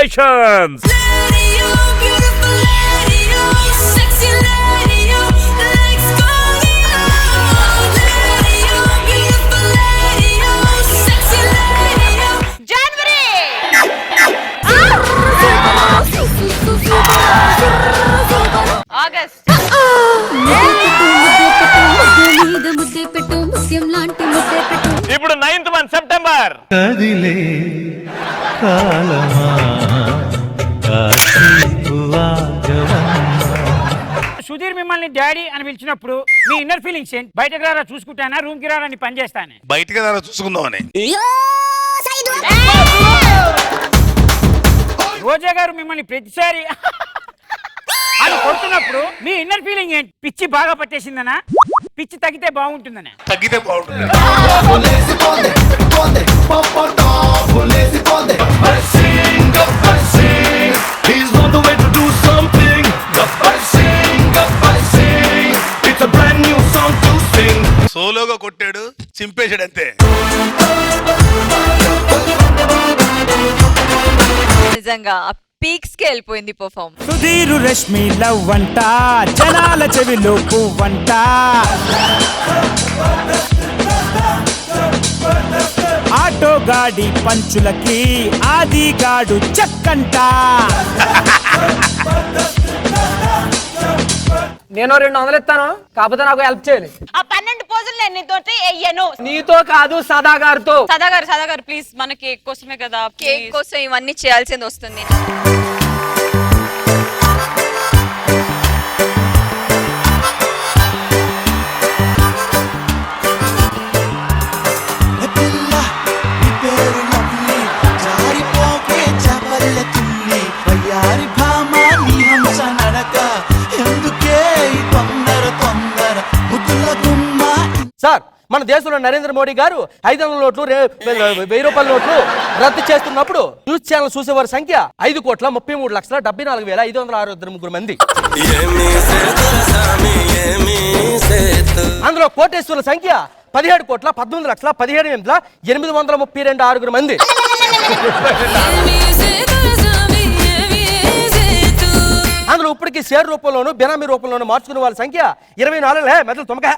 Congratulations. ఇప్పుడు 9th month September. కదిలే కాలమా సుధీర్ మిమ్మల్ని డాడీ అని పిలిచినప్పుడు మీ ఇన్నర్ ఫీలింగ్స్ ఏంటి? బయటకు రారా చూసుకుంటానా, రూమ్ కి రారా అని పని చేస్తాను? బయటకు రారా చూసుకుందామని. రోజా గారు మిమ్మల్ని ప్రతిసారి అని కొడుతున్నప్పుడు మీ ఇన్నర్ ఫీలింగ్ ఏంటి? పిచ్చి బాగా పట్టేసిందనా, పిచ్చి తగ్గితే బాగుంటుందనా? తగ్గితే బాగుంటుంది. సోలోగా కొట్టాడు, చింపేశాడు అంతే. నిజంగా పీక్స్ కి వెళ్ళిపోయింది పర్ఫార్మ్. సుధీరు రష్మి లవ్ వంట, జనాల చెవిలో పువ్వంట, ఆటో గాడి పంచులకి ఆదిగాడు చక్కంట. నేను 200 ఇస్తాను, కాకపోతే నాకు హెల్ప్ చేయాలి. ఆ 12 పోజులు నేను నీతోటి ఎయ్యను. నీతో కాదు, సదా గారితో. సదా గారు ప్లీజ్, మన కేక్ కోసమే కదా. కేక్ కోసం ఇవన్నీ చేయాల్సింది వస్తుంది. సార్, మన దేశంలో నరేంద్ర మోడీ గారు 500 నోట్లు 1000 రూపాయల నోట్లు రద్దు చేస్తున్నప్పుడు న్యూస్ ఛానల్ చూసేవారి సంఖ్య 5,33,74,563 మంది. అందులో కోటేశ్వరుల సంఖ్య 17,18,17,832 మంది. అందులో ఇప్పటికీ షేర్ రూపంలోను బినామీ రూపంలోను మార్చుకునే వాళ్ళ సంఖ్య 24 మెదలు తొమ్మక.